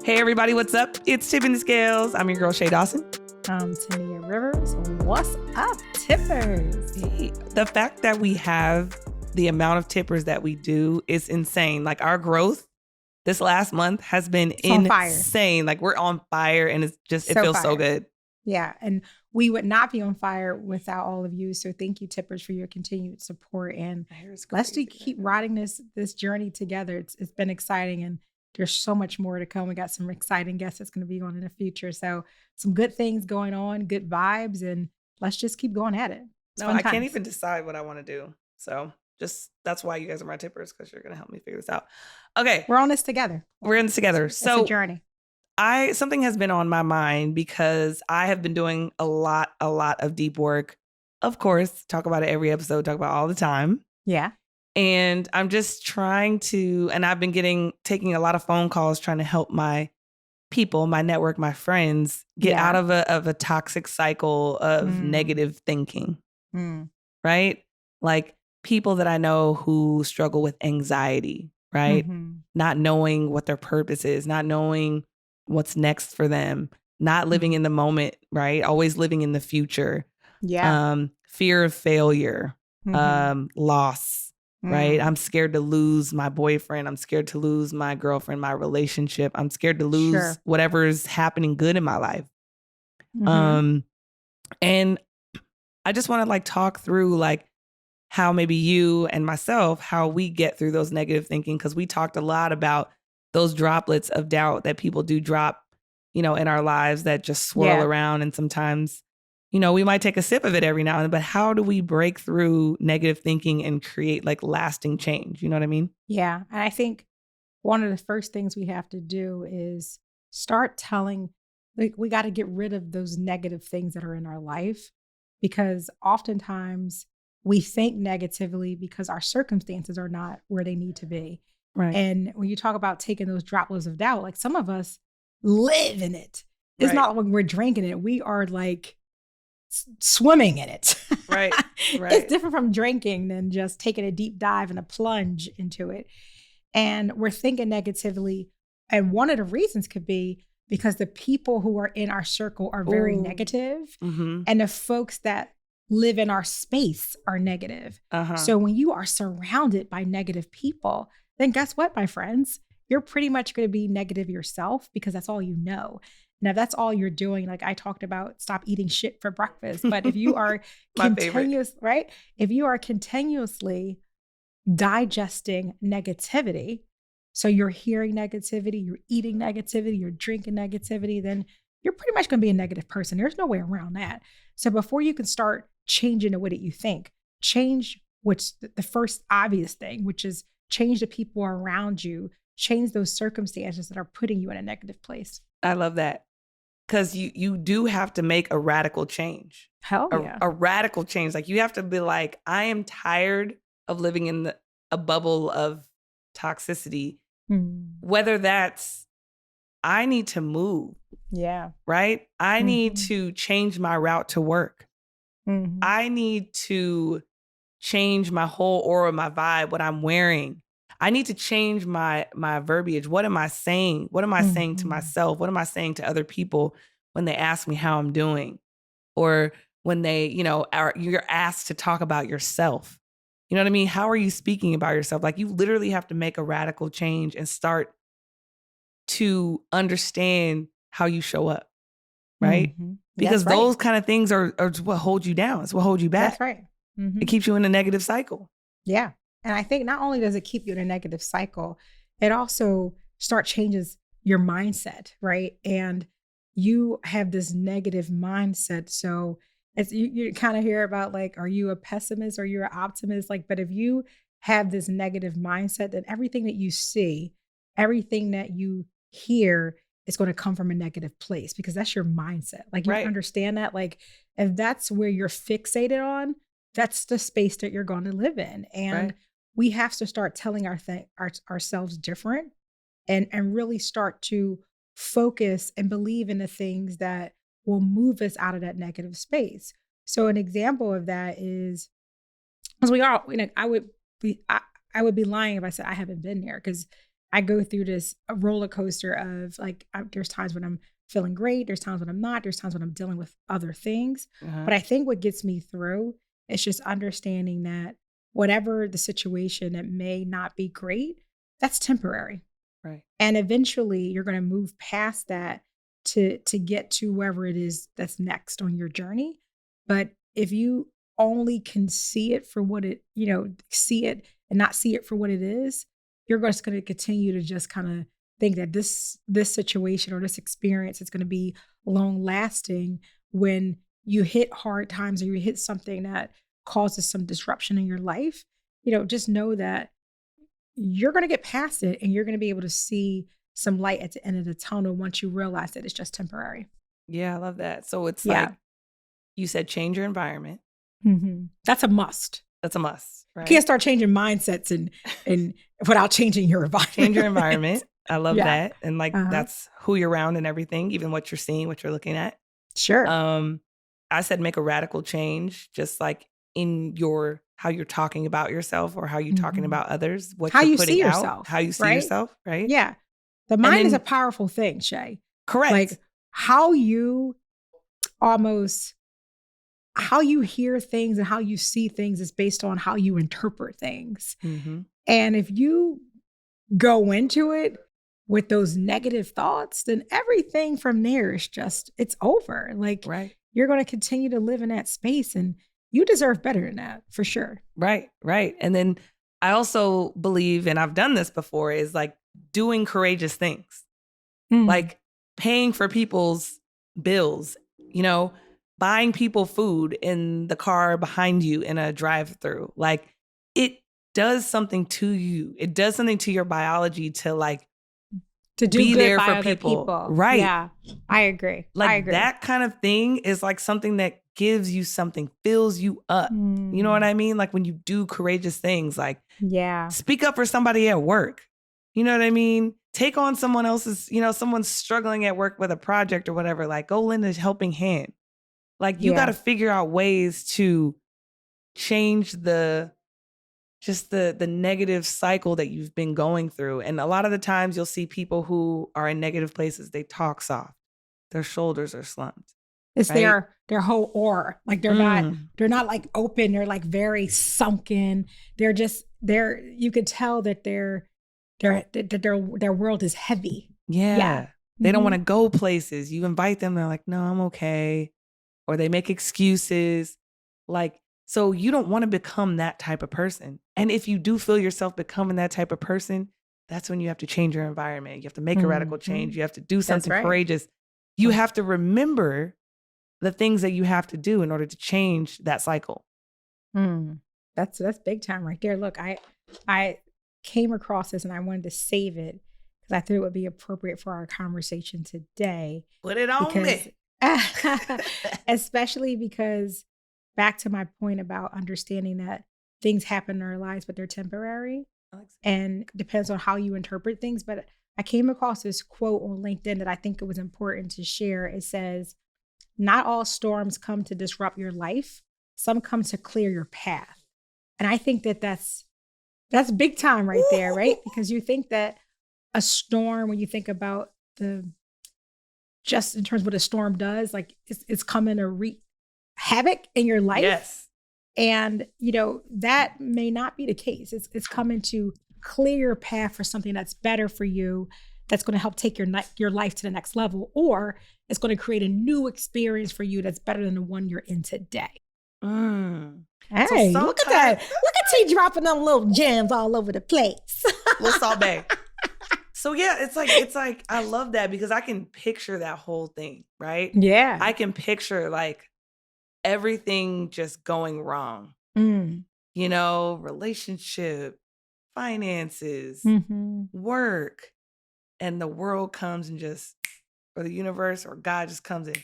Hey everybody, what's up? It's Tipping the Scales. I'm your girl, Shay Dawson. Tania Rivers. What's up, tippers? Hey, the fact that we have the amount of tippers that we do is insane. Like our growth this last month has been insane. Like we're on fire and it feels so good. Yeah. And we would not be on fire without all of you. So thank you, tippers, for your continued support. And let's keep riding this journey together. It's been exciting and there's so much more to come. We got some exciting guests that's going to be on in the future. So some good things going on, good vibes, and let's just keep going at it. I can't even decide what I want to do. So that's why you guys are my tippers, because you're going to help me figure this out. Okay. We're on this together. It's a journey. Something has been on my mind because I have been doing a lot of deep work. Of course, talk about it every episode, talk about it all the time. Yeah. And I'm just trying to, and I've been taking a lot of phone calls trying to help my people, my network, my friends get out of a toxic cycle of negative thinking, right? Like people that I know who struggle with anxiety, right? Not knowing what their purpose is, not knowing what's next for them, not living in the moment, right? Always living in the future. Yeah. Fear of failure, loss. Right. I'm scared to lose my boyfriend. I'm scared to lose my girlfriend, my relationship. I'm scared to lose whatever's happening good in my life. And I just want to talk through how maybe you and myself, how we get through those negative thinking. Cause we talked a lot about those droplets of doubt that people do drop, in our lives that just swirl around. And sometimes, we might take a sip of it every now and then, but how do we break through negative thinking and create lasting change? You know what I mean? Yeah. And I think one of the first things we have to do is start telling, we got to get rid of those negative things that are in our life, because oftentimes we think negatively because our circumstances are not where they need to be. Right. And when you talk about taking those droplets of doubt, some of us live in it. It's not when we're drinking it. We are swimming in it. Right. It's different from drinking than just taking a deep dive and a plunge into it. And we're thinking negatively. And one of the reasons could be because the people who are in our circle are very negative, and the folks that live in our space are negative. So when you are surrounded by negative people, then guess what, my friends? You're pretty much going to be negative yourself, because that's all you know. Now, if that's all you're doing, I talked about, stop eating shit for breakfast. But if you are if you are continuously digesting negativity, so you're hearing negativity, you're eating negativity, you're drinking negativity, then you're pretty much going to be a negative person. There's no way around that. So before you can start changing the way that you think, change the first obvious thing, which is change the people around you, change those circumstances that are putting you in a negative place. I love that. Because you do have to make a radical change. Hell yeah. A radical change. You have to be I am tired of living in a bubble of toxicity. Whether that's, I need to move. Yeah. Right? I need to change my route to work. I need to change my whole aura, my vibe, what I'm wearing. I need to change my verbiage. What am I saying? What am I saying to myself? What am I saying to other people when they ask me how I'm doing? Or when they, you're asked to talk about yourself. You know what I mean? How are you speaking about yourself? You literally have to make a radical change and start to understand how you show up. Right? Because those kind of things are what hold you down. It's what holds you back. That's right. It keeps you in a negative cycle. Yeah. And I think not only does it keep you in a negative cycle, it also changes your mindset, right? And you have this negative mindset. So you kind of hear about are you a pessimist or you're an optimist? But if you have this negative mindset, then everything that you see, everything that you hear is going to come from a negative place, because that's your mindset. You understand that? If that's where you're fixated on, that's the space that you're going to live in. And we have to start telling ourselves different and really start to focus and believe in the things that will move us out of that negative space. So an example of that is, as we all, I would be lying if I said I haven't been there, because I go through this roller coaster of like, there's times when I'm feeling great. There's times when I'm not. There's times when I'm dealing with other things. But I think what gets me through is just understanding that whatever the situation that may not be great, that's temporary. Right. And eventually you're going to move past that to get to wherever it is that's next on your journey. But if you only can see it for what it, see it and not see it for what it is, you're just going to continue to just kind of think that this situation or this experience is going to be long lasting. When you hit hard times or you hit something that causes some disruption in your life, just know that you're going to get past it and you're going to be able to see some light at the end of the tunnel once you realize that it's just temporary. Yeah, I love that. So it's like you said, change your environment. Mm-hmm. That's a must. That's a must. Right? You can't start changing mindsets and without changing your environment. Change your environment. I love that. And like that's who you're around and everything, even what you're seeing, what you're looking at. Sure. I said make a radical change, just like in how you're talking about yourself or how you're talking about others, what you're putting out, yourself, how you see yourself, right? Yeah. The mind is a powerful thing, Shay. Correct. Like how you hear things and how you see things is based on how you interpret things. Mm-hmm. And if you go into it with those negative thoughts, then everything from there is it's over. Like you're going to continue to live in that space and you deserve better than that for sure. Right. And then I also believe, and I've done this before, is like doing courageous things, like paying for people's bills, buying people food in the car behind you in a drive-through. Like it does something to you. It does something to your biology to do be good there by for other people. Right. Yeah, I agree. That kind of thing is like something that gives you something, fills you up. You know what I mean? Like when you do courageous things, like speak up for somebody at work. You know what I mean? Take on someone else's, someone's struggling at work with a project or whatever, like go lend a helping hand. Like you got to figure out ways to change the negative cycle that you've been going through. And a lot of the times you'll see people who are in negative places, they talk soft. Their shoulders are slumped. It's their whole aura. Like they're not like open. They're like very sunken. You could tell that their world is heavy. Yeah. They don't want to go places. You invite them. They're like, no, I'm okay. Or they make excuses. Like, so you don't want to become that type of person. And if you do feel yourself becoming that type of person, that's when you have to change your environment. You have to make a radical change. You have to do something courageous. You have to remember the things that you have to do in order to change that cycle. That's big time right there. Look, I came across this and I wanted to save it because I thought it would be appropriate for our conversation today. Put it on me. Especially because back to my point about understanding that things happen in our lives, but they're temporary and depends on how you interpret things. But I came across this quote on LinkedIn that I think it was important to share. It says, "Not all storms come to disrupt your life. Some come to clear your path." And I think that's big time right there, right? Because you think that a storm, when you think about just in terms of what a storm does, like it's coming to wreak havoc in your life. Yes. And, that may not be the case. It's coming to clear your path for something that's better for you, that's going to help take your life to the next level, or it's going to create a new experience for you that's better than the one you're in today. Hey, so look at that. Look at T dropping them little gems all over the place. Little sorbet. So yeah, it's like I love that because I can picture that whole thing, right? Yeah. I can picture like everything just going wrong. Relationship, finances, work, and the world comes and or the universe or God just comes and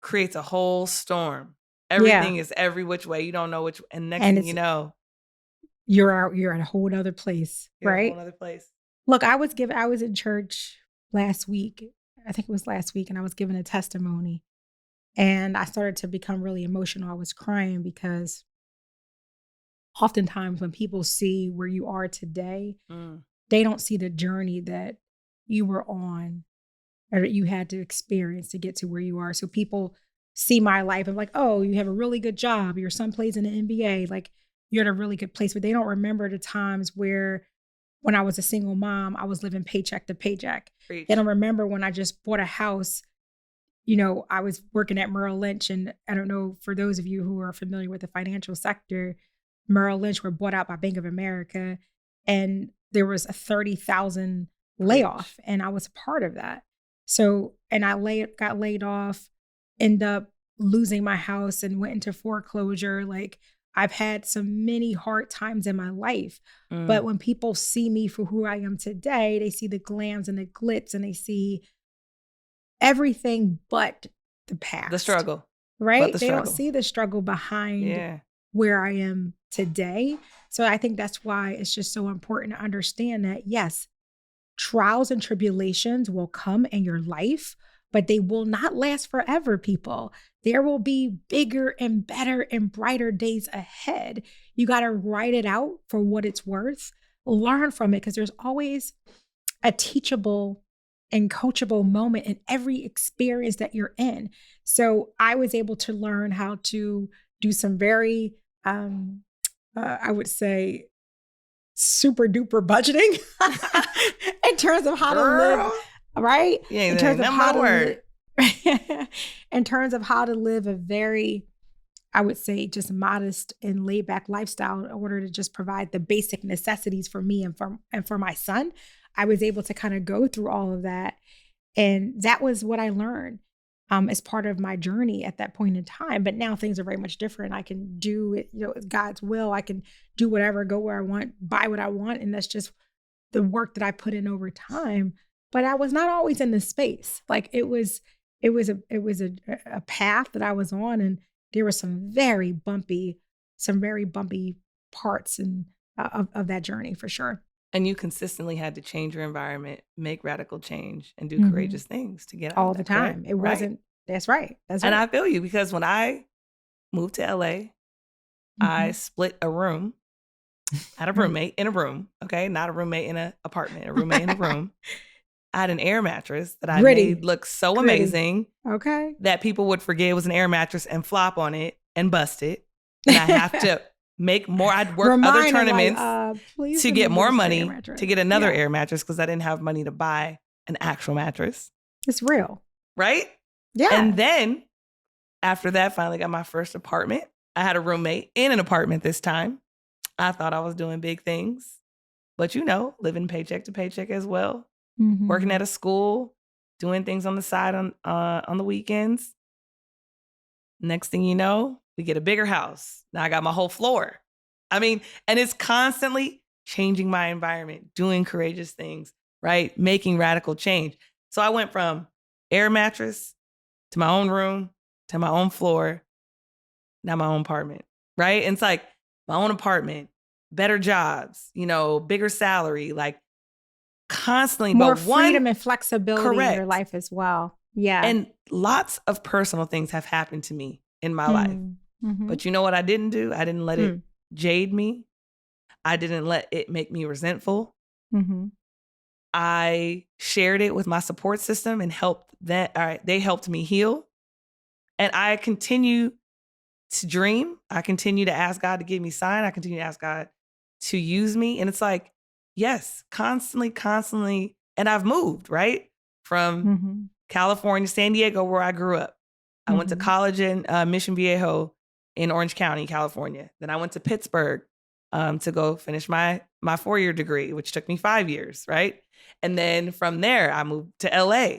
creates a whole storm. Everything is every which way. You don't know which, and next thing you know, you're at a whole other place, right? A whole other place. Look, I was in church last week. I think it was last week, and I was given a testimony. And I started to become really emotional. I was crying because oftentimes when people see where you are today, they don't see the journey that you were on or that you had to experience to get to where you are. So people see my life and like, oh, you have a really good job. Your son plays in the NBA. Like you're in a really good place, but they don't remember the times where when I was a single mom, I was living paycheck to paycheck. Preach. They don't remember when I just bought a house. I was working at Merrill Lynch, and I don't know, for those of you who are familiar with the financial sector, Merrill Lynch were bought out by Bank of America, and there was a 30,000 layoff, and I was a part of that. So, and I got laid off, ended up losing my house and went into foreclosure. Like I've had so many hard times in my life, but when people see me for who I am today, they see the glams and the glitz, and they see everything but the past. The struggle. Right? They don't see the struggle behind where I am today. So I think that's why it's just so important to understand that, yes, trials and tribulations will come in your life, but they will not last forever, people. There will be bigger and better and brighter days ahead. You got to write it out for what it's worth, learn from it, because there's always a teachable and coachable moment in every experience that you're in. So I was able to learn how to do some very, I would say, super duper budgeting in terms of how to live, right? Yeah, in terms of how to live, in terms of how to live a very, I would say, just modest and laid back lifestyle in order to just provide the basic necessities for me and for my son. I was able to kind of go through all of that. And that was what I learned as part of my journey at that point in time. But now things are very much different. I can do it, it's God's will. I can do whatever, go where I want, buy what I want. And that's just the work that I put in over time. But I was not always in this space. Like it was a path that I was on. And there were some very bumpy parts of that journey for sure. And you consistently had to change your environment, make radical change, and do courageous things to get out all of that, the time. right? It wasn't, that's right. And I feel you, because when I moved to LA, I split a room. I had a roommate in a room, okay? Not a roommate in an apartment, a roommate in a room. I had an air mattress that I made look so amazing. Okay. That people would forget it was an air mattress and flop on it and bust it. And I have to make more. I'd work other tournaments to get more money to get another air mattress, because I didn't have money to buy an actual mattress. It's real. Right? Yeah. And then after that, finally got my first apartment. I had a roommate in an apartment this time. I thought I was doing big things, but living paycheck to paycheck as well. Working at a school, doing things on the side on the weekends. Next thing you know, we get a bigger house. Now I got my whole floor. I mean, and it's constantly changing my environment, doing courageous things, right? Making radical change. So I went from air mattress to my own room, to my own floor, now my own apartment, right? And it's like my own apartment, better jobs, bigger salary, like constantly. More freedom and flexibility in your life as well. Yeah. And lots of personal things have happened to me in my life. But you know what I didn't do? I didn't let it jade me. I didn't let it make me resentful. I shared it with my support system and they helped me heal. And I continue to dream. I continue to ask God to give me sign. I continue to ask God to use me. And it's like, yes, constantly. And I've moved, right? From California, San Diego, where I grew up. I went to college in Mission Viejo in Orange County, California. Then I went to Pittsburgh to go finish my 4-year degree, which took me 5 years, right? And then from there, I moved to LA.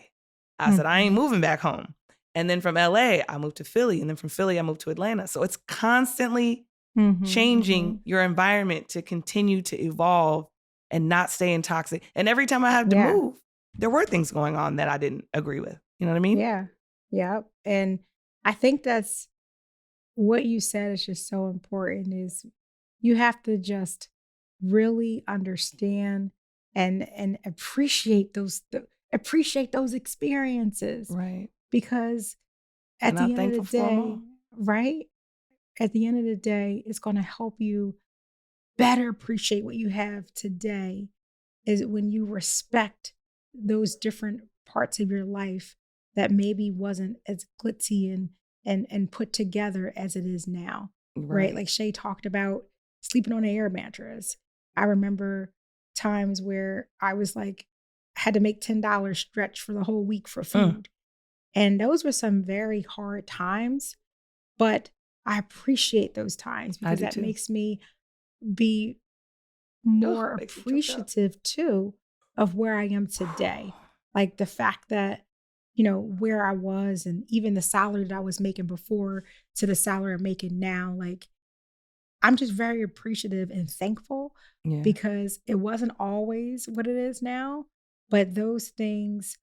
I said, I ain't moving back home. And then from LA, I moved to Philly. And then from Philly, I moved to Atlanta. So it's constantly changing your environment to continue to evolve and not stay in toxic. And every time I had to move, there were things going on that I didn't agree with. You know what I mean? Yeah. Yeah. And I think that's what you said is just so important, is you have to just really understand and appreciate those experiences. Right. Because at the end of the day, right? At the end of the day, it's going to help you better appreciate what you have today is when you respect those different parts of your life that maybe wasn't as glitzy and put together as it is now. Right? Like Shay talked about sleeping on an air mattress. I remember times where I was like, had to make $10 stretch for the whole week for food. And those were some very hard times, but I appreciate those times because that makes me be more appreciative too of where I am today. Like the fact that, you know, where I was and even the salary that I was making before to the salary I'm making now, like I'm just very appreciative and thankful because it wasn't always what it is now. But those things,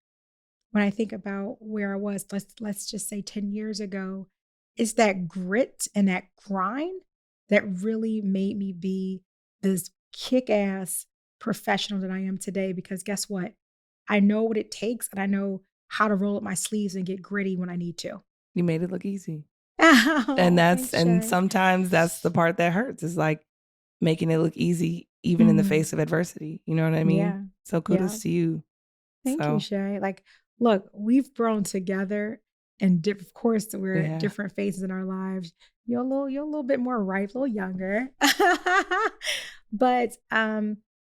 when I think about where I was, let's just say 10 years ago, it's that grit and that grind that really made me be this kick-ass professional that I am today. Because guess what? I know what it takes and I know how to roll up my sleeves and get gritty when I need to. You made it look easy. Oh, and thanks, sometimes that's the part that hurts, is like making it look easy even in the face of adversity. You know what I mean? Yeah. So kudos to you. Thank you, Shay. Like, look, we've grown together, and of course, we're at different phases in our lives. You're a little bit more ripe, a little younger, but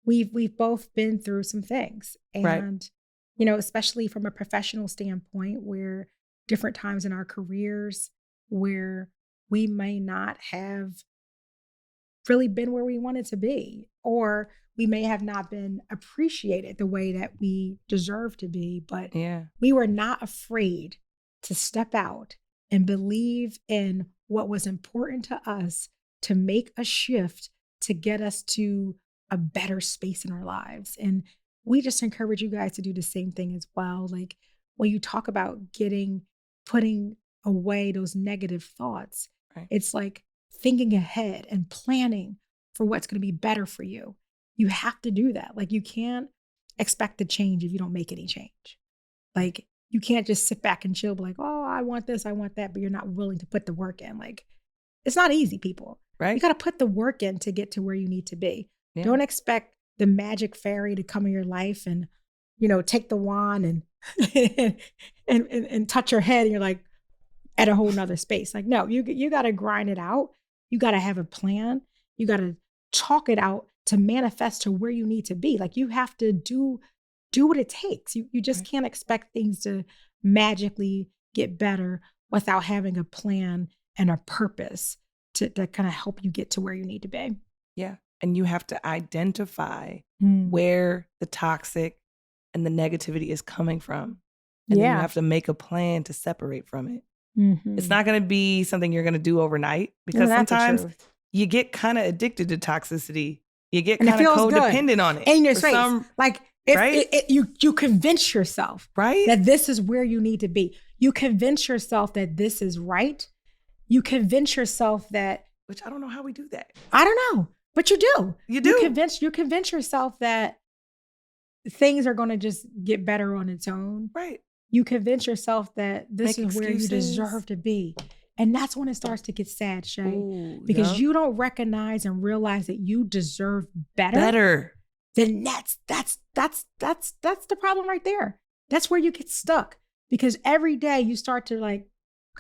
we've both been through some things, and you know, especially from a professional standpoint, where different times in our careers where we may not have really been where we wanted to be, or we may have not been appreciated the way that we deserve to be, but we were not afraid to step out and believe in what was important to us to make a shift to get us to a better space in our lives. And we just encourage you guys to do the same thing as well. Like when you talk about putting away those negative thoughts, it's like thinking ahead and planning for what's going to be better for you. You have to do that. Like you can't expect the change if you don't make any change. Like you can't just sit back and chill, be like, oh, I want this, I want that, but you're not willing to put the work in. Like it's not easy, people. Right? You got to put the work in to get to where you need to be. Yeah. Don't expect the magic fairy to come in your life and, you know, take the wand and and touch your head and you're like at a whole nother space. Like, no, you got to grind it out. You got to have a plan. You got to chalk it out to manifest to where you need to be. Like you have to do what it takes. You just can't expect things to magically get better without having a plan and a purpose to kind of help you get to where you need to be. Yeah. And you have to identify where the toxic and the negativity is coming from. And then you have to make a plan to separate from it. Mm-hmm. It's not going to be something you're going to do overnight because sometimes you get kind of addicted to toxicity. You get kind of codependent on it. And your face, like you convince yourself that this is where you need to be. You convince yourself that this is right. You convince yourself that, which I don't know how we do that. I don't know, but you do. You do. You convince yourself that things are going to just get better on its own. Right. You convince yourself that this is where you deserve to be. And that's when it starts to get sad, Shay. Because you don't recognize and realize that you deserve better. Then that's the problem right there. That's where you get stuck. Because every day you start to like,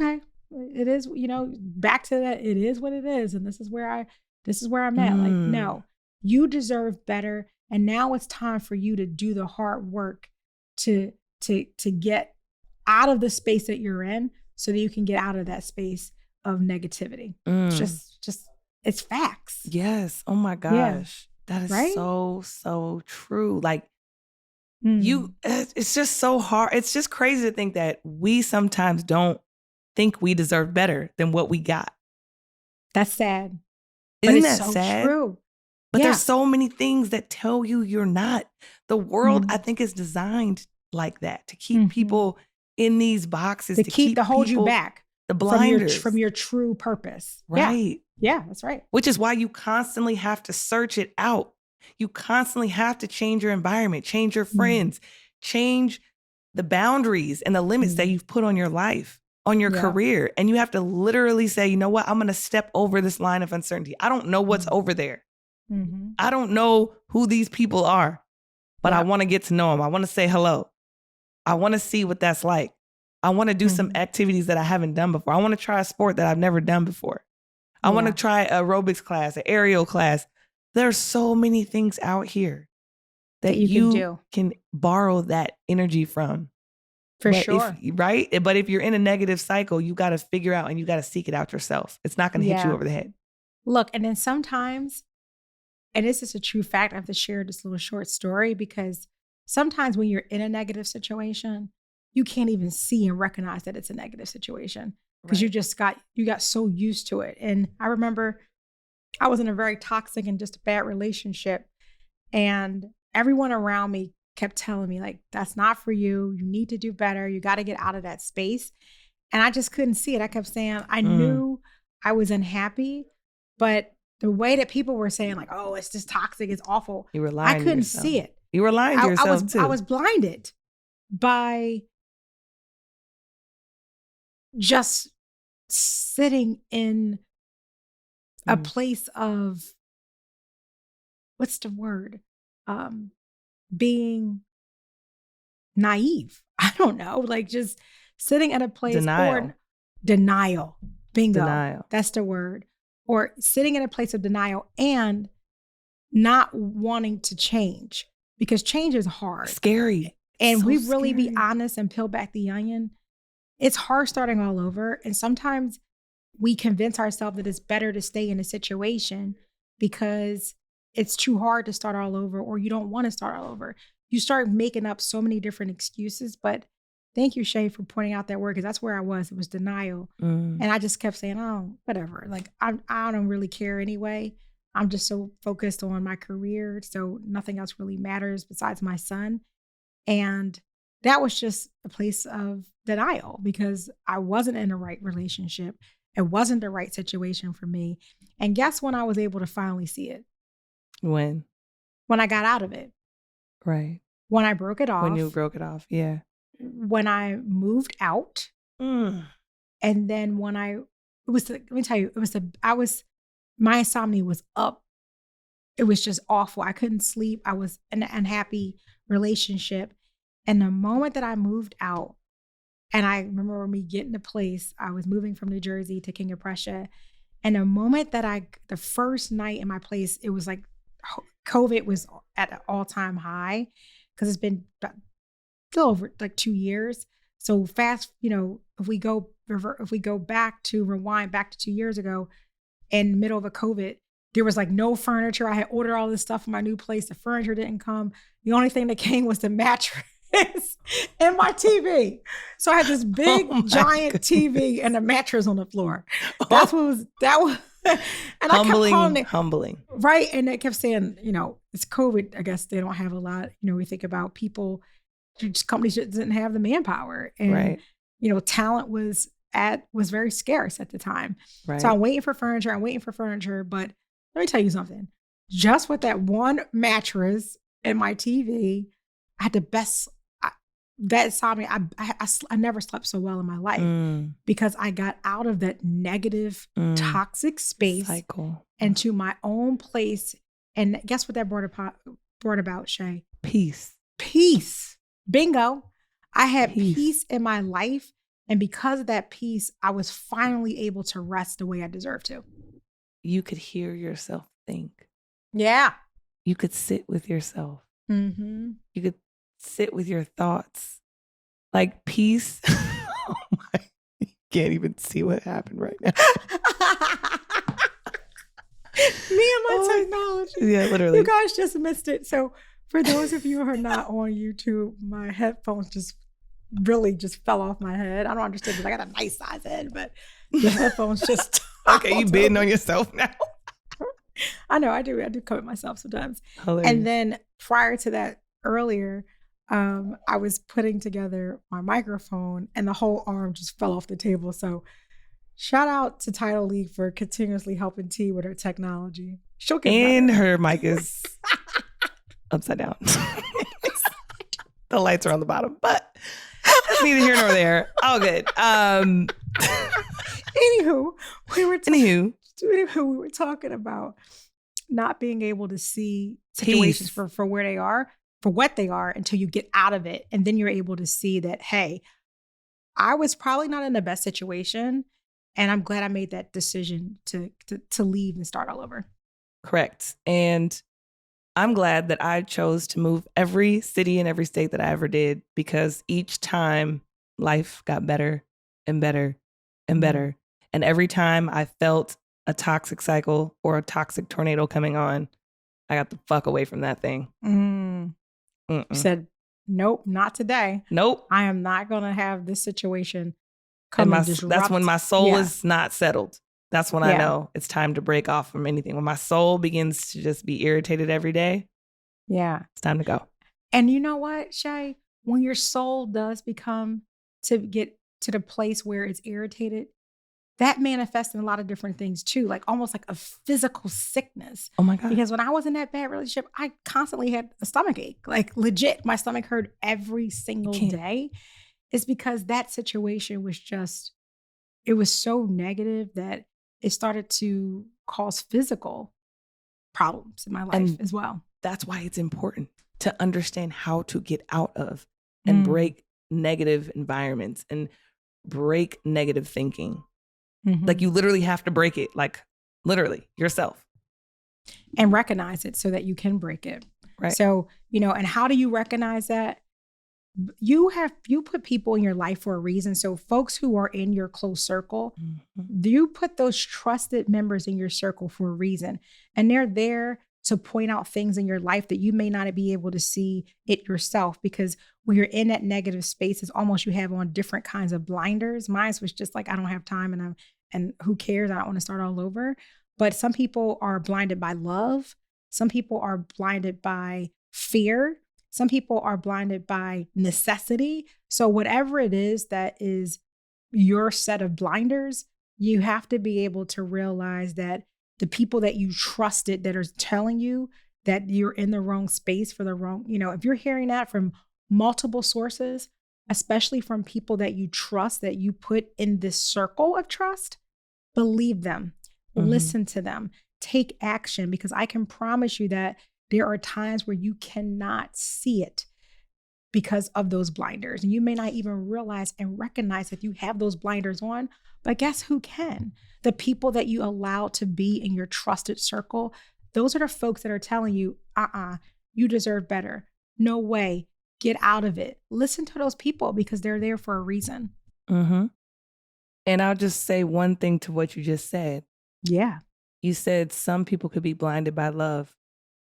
okay, it is, you know, back to that, it is what it is. And this is where I'm at. Like, no, you deserve better. And now it's time for you to do the hard work to get out of the space that you're in so that you can get out of that space of negativity. It's just, it's facts. Yes. Oh my gosh. That is so true. Like it's just so hard. It's just crazy to think that we sometimes don't think we deserve better than what we got. That's sad. Isn't that so sad? True. But there's so many things that tell you you're not. The world, I think, is designed like that to keep people in these boxes, to hold you back, the blinders from your true purpose. Right. Yeah, that's right. Which is why you constantly have to search it out. You constantly have to change your environment, change your friends, change the boundaries and the limits that you've put on your life, on your career. And you have to literally say, you know what? I'm going to step over this line of uncertainty. I don't know what's over there. I don't know who these people are. but I want to get to know them. I want to say hello. I want to see what that's like. I want to do some activities that I haven't done before. I want to try a sport that I've never done before. I want to try aerobics class, an aerial class. There's so many things out here that you can borrow that energy from. For sure. Right? But if you're in a negative cycle, you got to figure out and you got to seek it out yourself. It's not going to hit you over the head. Look, and then sometimes, and this is a true fact, I have to share this little short story because sometimes when you're in a negative situation, you can't even see and recognize that it's a negative situation because you got so used to it. And I remember I was in a very toxic and just a bad relationship, and everyone around me kept telling me, like, that's not for you. You need to do better. You got to get out of that space. And I just couldn't see it. I kept saying, I knew I was unhappy, but the way that people were saying, like, oh, it's just toxic, it's awful. You were lying. I couldn't see it. You were lying to yourself too. I was blinded by just sitting in a place of, what's the word? Being naive. I don't know. Like just sitting at a place denial. Bingo. Denial. That's the word. Or sitting in a place of denial and not wanting to change because change is hard. Scary. And we really be honest and peel back the onion. It's hard starting all over. And sometimes we convince ourselves that it's better to stay in a situation because it's too hard to start all over or you don't want to start all over. You start making up so many different excuses. But thank you, Shay, for pointing out that word because that's where I was. It was denial. And I just kept saying, oh, whatever. Like, I don't really care anyway. I'm just so focused on my career. So nothing else really matters besides my son. And that was just a place of denial because I wasn't in the right relationship. It wasn't the right situation for me. And guess when I was able to finally see it? When I got out of it. Right. When I broke it off. When you broke it off. Yeah. When I moved out. And then let me tell you, my insomnia was up. It was just awful. I couldn't sleep. I was in an unhappy relationship. And the moment that I moved out, and I remember me getting to place, I was moving from New Jersey to King of Prussia. And the moment that the first night in my place, it was like COVID was at an all-time high because it's been still over like 2 years. So fast, if we rewind back to 2 years ago, in the middle of a COVID, there was like no furniture. I had ordered all this stuff for my new place. The furniture didn't come. The only thing that came was the mattress and my TV. So I had this big giant TV and a mattress on the floor. That was. And humbling, I kept calling it humbling. Right. And they kept saying, it's COVID. I guess they don't have a lot. We think about people, companies just didn't have the manpower. And, talent was very scarce at the time. Right. So I'm waiting for furniture. But let me tell you something. Just with that one mattress and my TV, I had the best. That insomnia, I never slept so well in my life because I got out of that negative, toxic space cycle into my own place. And guess what that brought about, Shay? Peace. Bingo. I had peace in my life. And because of that peace, I was finally able to rest the way I deserve to. You could hear yourself think. Yeah. You could sit with yourself. You could sit with your thoughts. Like peace. Oh my, you can't even see what happened right now. Me and my technology. Yeah, literally. You guys just missed it. So for those of you who are not on YouTube, my headphones just fell off my head. I don't understand because I got a nice size head, but the headphones just okay, you bidding on yourself now. I know, I do cover myself sometimes. Hilarious. And then prior to that, earlier, I was putting together my microphone and the whole arm just fell off the table. So shout out to Title League for continuously helping T with her technology. She'll get and better. Her mic is upside down. The lights are on the bottom, but that's neither here nor there. All good. Anywho, we were talking about not being able to see situations for where they are. for what they are until you get out of it. And then you're able to see that, hey, I was probably not in the best situation. And I'm glad I made that decision to leave and start all over. Correct. And I'm glad that I chose to move every city and every state that I ever did, because each time life got better and better and better. And every time I felt a toxic cycle or a toxic tornado coming on, I got the fuck away from that thing. You said, nope, not today. Nope. I am not going to have this situation come and disrupt. That's when my soul is not settled. That's when I know it's time to break off from anything. When my soul begins to just be irritated every day, it's time to go. And you know what, Shay? When your soul does become to get to the place where it's irritated, that manifests in a lot of different things too, like almost like a physical sickness. Oh my God. Because when I was in that bad relationship, I constantly had a stomach ache, like legit. My stomach hurt every single day. It's because that situation was just, it was so negative that it started to cause physical problems in my life as well. That's why it's important to understand how to get out of and break negative environments and break negative thinking. Like you literally have to break it, like literally yourself. And recognize it so that you can break it. Right. So, and how do you recognize that? You put people in your life for a reason. So folks who are in your close circle, you put those trusted members in your circle for a reason. And they're there to point out things in your life that you may not be able to see it yourself, because when you're in that negative space, it's almost you have on different kinds of blinders. Mine was just like, I don't have time and who cares? I don't want to start all over. But some people are blinded by love. Some people are blinded by fear. Some people are blinded by necessity. So whatever it is that is your set of blinders, you have to be able to realize that the people that you trusted that are telling you that you're in the wrong space for the wrong, if you're hearing that from multiple sources, especially from people that you trust, that you put in this circle of trust, believe them, listen to them, take action, because I can promise you that there are times where you cannot see it because of those blinders. And you may not even realize and recognize that you have those blinders on, but guess who can? The people that you allow to be in your trusted circle, those are the folks that are telling you, you deserve better. No way, get out of it. Listen to those people because they're there for a reason. And I'll just say one thing to what you just said. Yeah. You said some people could be blinded by love.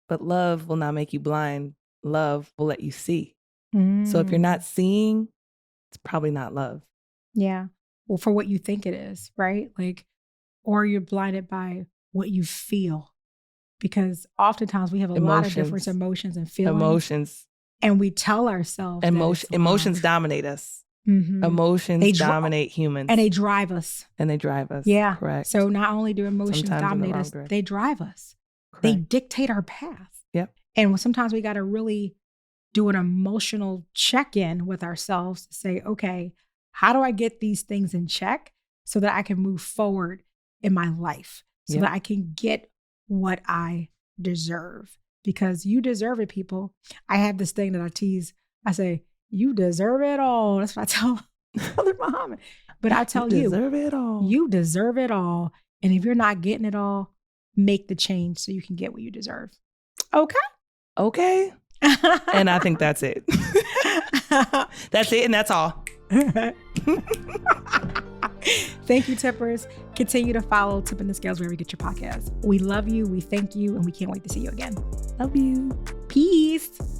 But love will not make you blind. Love will let you see. So if you're not seeing, it's probably not love. Yeah. Well, for what you think it is, right? Like, or you're blinded by what you feel. Because oftentimes we have a lot of different emotions and feelings. And we tell ourselves emotions dominate us. Emotions dominate humans. And they drive us. Yeah. Correct. So not only do emotions dominate us, they drive us. Correct. They dictate our path. Yep. And sometimes we got to really do an emotional check-in with ourselves to say, okay, how do I get these things in check so that I can move forward in my life, so that I can get what I deserve? Because you deserve it, people. I have this thing that I tease. I say, you deserve it all. That's what I tell Brother Muhammad. But I tell you, deserve it all. You deserve it all. And if you're not getting it all, make the change so you can get what you deserve. Okay. And I think that's it. That's it, and that's all. Thank you, Tippers. Continue to follow Tipping the Scales wherever you get your podcasts. We love you, we thank you, and we can't wait to see you again. Love you. Peace.